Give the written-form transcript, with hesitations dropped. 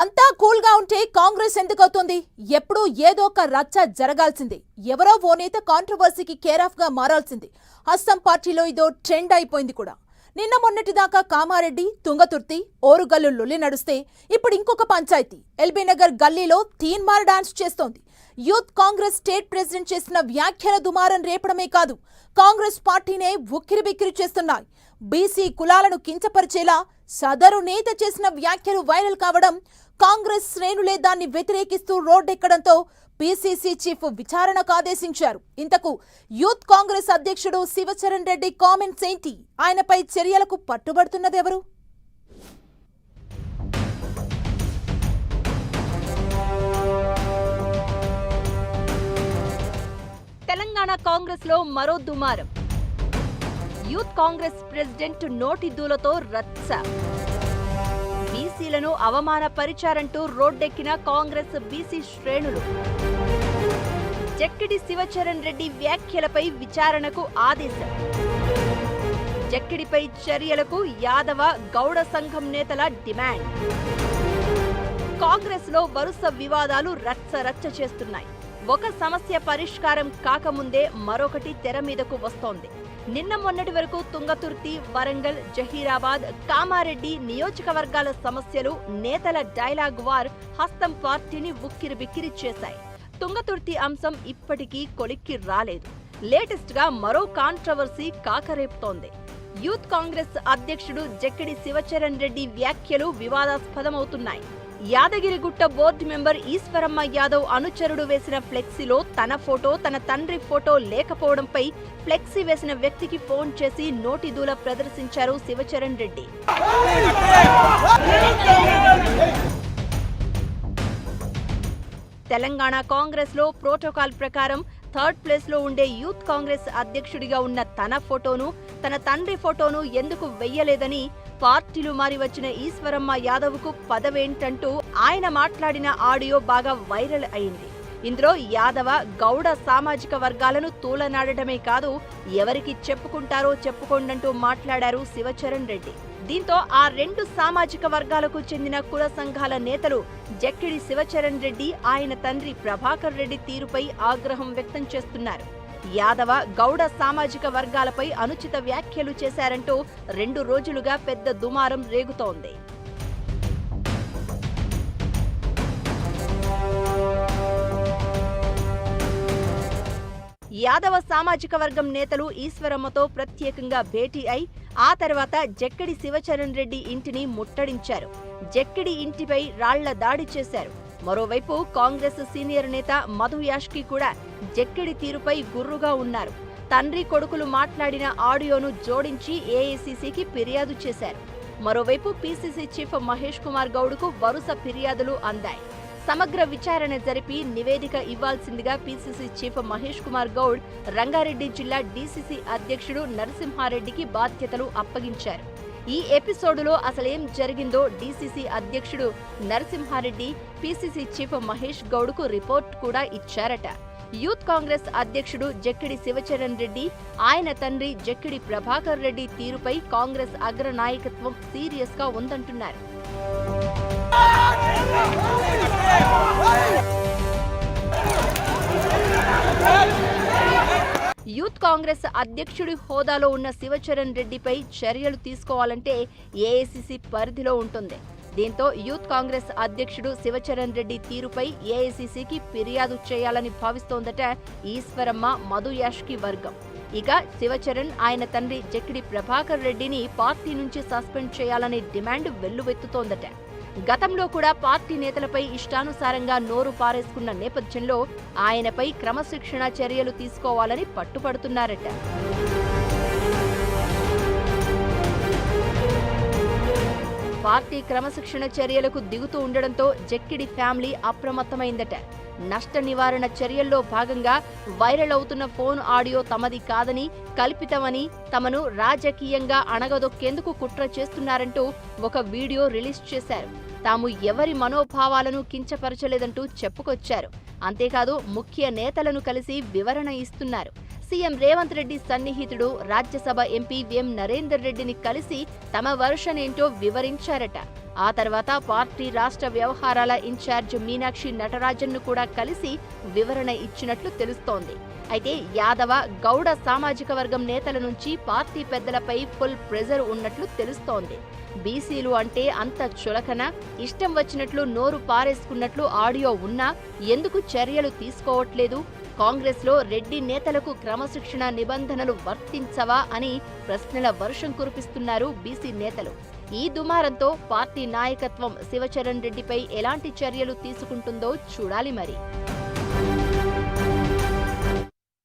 అంతా కూల్ గా ఉంటే కాంగ్రెస్ ఎందుకవుతుంది? ఎప్పుడూ ఏదో ఒక రచ్చ జరగాల్సిందే. ఎవరో ఓ నేత కాంట్రవర్సీకి కేర్ ఆఫ్ గా మారాల్సిందే. హస్తం పార్టీలో ఇదో ట్రెండ్ అయిపోయింది కూడా. నిన్న మొన్నటిదాకా కామారెడ్డి, తుంగతుర్తి, ఓరుగల్లు లొల్లి నడుస్తే ఇప్పుడు ఇంకొక పంచాయతీ ఎల్బీ నగర్ గల్లీలో తీన్మార్ డాన్స్ చేస్తోంది. యూత్ కాంగ్రెస్ స్టేట్ ప్రెసిడెంట్ చేసిన వ్యాఖ్యల దుమారం రేపడమే కాదు, కాంగ్రెస్ పార్టీనే ఉక్కిరిబిక్కిరి చేస్తున్నాయి. బీసీ కులాలను కించపరిచేలా సదరు నేత చేసిన వ్యాఖ్యలు వైరల్ కావడం, కాంగ్రెస్ శ్రేణులే దాన్ని వ్యతిరేకిస్తూ రోడ్డెక్కడంతో పీసీసీ చీఫ్ విచారణకు ఆదేశించారు. ఇంతకు యూత్ కాంగ్రెస్ అధ్యక్షుడు శివచరణ్ రెడ్డి కామెంట్స్ ఏంటి? ఆయనపై చర్యలకు పట్టుబడుతున్నదెవరు? తెలంగాణ కాంగ్రెస్ లో మరో దుమారం. యూత్ కాంగ్రెస్ ప్రెసిడెంట్ నోటి దూలతో రచ్చ. బీసీలను అవమానపరిచారంటూ రోడ్డెక్కిన కాంగ్రెస్ బీసీ శ్రేణులు. జక్కిడి శివచరణ్ రెడ్డి వ్యాఖ్యలపై విచారణకు ఆదేశం. జక్కిడిపై చర్యలకు యాదవ, గౌడ సంఘం నేతల డిమాండ్. కాంగ్రెస్ లో వరుస వివాదాలు రచ్చ చేస్తున్నాయి. ఒక సమస్య పరిష్కారం కాకముందే మరొకటి తెర మీదకు వస్తోంది. నిన్న మొన్నటి వరకు తుంగతుర్తి, వరంగల్, జహీరాబాద్, కామారెడ్డి నియోజకవర్గాల సమస్యలు, నేతల డైలాగ్ వార్ హస్తం పార్టీని ఉక్కిరిబిక్కిరి చేశాయి. తుంగతుర్తి అంశం ఇప్పటికీ కొలిక్కి రాలేదు. లేటెస్ట్ గా మరో కాంట్రవర్సీ కాకరేపుతోంది. యూత్ కాంగ్రెస్ అధ్యక్షుడు జక్కిడి శివచరణ్ రెడ్డి వ్యాఖ్యలు వివాదాస్పదమవుతున్నాయి. యాదగిరిగుట్ట బోర్డు మెంబర్ ఈశ్వరమ్మ యాదవ్ అనుచరుడు వేసిన ఫ్లెక్సీలో తన ఫోటో, తన తండ్రి ఫోటో లేకపోవడంపై ఫ్లెక్సీ వేసిన వ్యక్తికి ఫోన్ చేసి నోటి దూల ప్రదర్శించారు శివచరణ్ రెడ్డి. తెలంగాణ కాంగ్రెస్ లో ప్రోటోకాల్ ప్రకారం థర్డ్ ప్లేస్ లో ఉండే యూత్ కాంగ్రెస్ అధ్యక్షుడిగా ఉన్న తన ఫోటోను, తన తండ్రి ఫోటోను ఎందుకు వెయ్యలేదని పార్టీలు మారి వచ్చిన ఈశ్వరమ్మ యాదవ్కు పదవేంటంటూ ఆయన మాట్లాడిన ఆడియో బాగా వైరల్ అయింది. ఇందులో యాదవ, గౌడ సామాజిక వర్గాలను తూలనాడటమే కాదు, ఎవరికి చెప్పుకుంటారో చెప్పుకోండంటూ మాట్లాడారు శివచరణ్ రెడ్డి. దీంతో ఆ రెండు సామాజిక వర్గాలకు చెందిన కుల సంఘాల నేతలు జక్కిడి శివచరణ్ రెడ్డి, ఆయన తండ్రి ప్రభాకర్ రెడ్డి తీరుపై ఆగ్రహం వ్యక్తం చేస్తున్నారు. యాదవ, గౌడ సామాజిక వర్గాలపై అనుచిత వ్యాఖ్యలు చేశారంటూ 2 రోజులుగా పెద్ద దుమారం రేగుతోంది. యాదవ సామాజిక వర్గం నేతలు ఈశ్వరమ్మతో ప్రత్యేకంగా భేటీ అయి ఆ తర్వాత జక్కిడి శివచరణ్ రెడ్డి ఇంటిని ముట్టడించారు. జక్కిడి ఇంటిపై రాళ్ల దాడి చేశారు. మరోవైపు కాంగ్రెస్ సీనియర్ నేత మధు యాష్కి కూడా జక్కిడి తీరుపై గుర్రుగా ఉన్నారు. తండ్రి కొడుకులు మాట్లాడిన ఆడియోను జోడించి ఏఐసీసీకి ఫిర్యాదు చేశారు. మరోవైపు పీసీసీ చీఫ్ మహేష్ కుమార్ గౌడ్కు వరుస ఫిర్యాదులు అందాయి. సమగ్ర విచారణ జరిపి నివేదిక ఇవ్వాల్సిందిగా పీసీసీ చీఫ్ మహేష్ కుమార్ గౌడ్ రంగారెడ్డి జిల్లా డీసీసీ అధ్యక్షుడు నరసింహారెడ్డికి బాధ్యతలు అప్పగించారు. ఈ ఎపిసోడులో అసలేం జరిగిందో డీసీసీ అధ్యక్షుడు నరసింహారెడ్డి పీసీసీ చీఫ్ మహేష్ గౌడ్కు రిపోర్ట్ కూడా ఇచ్చారట. యూత్ కాంగ్రెస్ అధ్యక్షుడు జక్కిడి శివచరణ్ రెడ్డి, ఆయన తండ్రి జక్కిడి ప్రభాకర్ రెడ్డి తీరుపై కాంగ్రెస్ అగ్ర నాయకత్వం సీరియస్ గా ఉందంటున్నారు. యూత్ కాంగ్రెస్ అధ్యక్షుడి హోదాలో ఉన్న శివచరణ్ రెడ్డిపై చర్యలు తీసుకోవాలంటే ఏఐసీసీ పరిధిలో ఉంటుంది. దీంతో యూత్ కాంగ్రెస్ అధ్యక్షుడు శివచరణ్ రెడ్డి తీరుపై ఏఐసీసీకి ఫిర్యాదు చేయాలని భావిస్తోందట ఈశ్వరమ్మ, మధు యాష్కి వర్గం. ఇక శివచరణ్, ఆయన తండ్రి జక్కిడి ప్రభాకర్ రెడ్డిని పార్టీ నుంచి సస్పెండ్ చేయాలనే డిమాండ్ వెల్లువెత్తుతోందట. గతంలో కూడా పార్టీ నేతలపై ఇష్టానుసారంగా నోరు పారేసుకున్న నేపథ్యంలో ఆయనపై క్రమశిక్షణ చర్యలు తీసుకోవాలని పట్టుపడుతున్నారట. పార్టీ క్రమశిక్షణ చర్యలకు దిగుతూ ఉండడంతో జక్కిడి ఫ్యామిలీ అప్రమత్తమైందట. నష్ట నివారణ చర్యల్లో భాగంగా వైరల్ అవుతున్న ఫోన్ ఆడియో తమది కాదని, కల్పితమని, తమను రాజకీయంగా అణగదొక్కేందుకు కుట్ర చేస్తున్నారంటూ ఒక వీడియో రిలీజ్ చేశారు. తాము ఎవరి మనోభావాలను కించపరచలేదంటూ చెప్పుకొచ్చారు. అంతేకాదు ముఖ్య నేతలను కలిసి వివరణ ఇస్తున్నారు. సీఎం రేవంత్ రెడ్డి సన్నిహితుడు రాజ్యసభ ఎంపీ వి.ఎం. నరేందర్ రెడ్డిని కలిసి తమ వర్షన్ ఏంటో వివరించారట. ఆ తర్వాత పార్టీ రాష్ట్ర వ్యవహారాల ఇన్ఛార్జ్ మీనాక్షి నటరాజన్ను కూడా కలిసి వివరణ ఇచ్చినట్లు తెలుస్తోంది. అయితే యాదవ, గౌడ సామాజిక వర్గం నేతల నుంచి పార్టీ పెద్దలపై ఫుల్ ప్రెజర్ ఉన్నట్లు తెలుస్తోంది. బీసీలు అంటే అంత చులకన, ఇష్టం వచ్చినట్లు నోరు పారేసుకున్నట్లు ఆడియో ఉన్నా ఎందుకు చర్యలు తీసుకోవట్లేదు? కాంగ్రెస్లో రెడ్డి నేతలకు క్రమశిక్షణ నిబంధనలు వర్తించవా అని ప్రశ్నల వర్షం కురిపిస్తున్నారు బీసీ నేతలు. ఈ దుమారంతో పార్టీ నాయకత్వం శివచరణ్ రెడ్డిపై ఎలాంటి చర్యలు తీసుకుంటుందో చూడాలి మరి.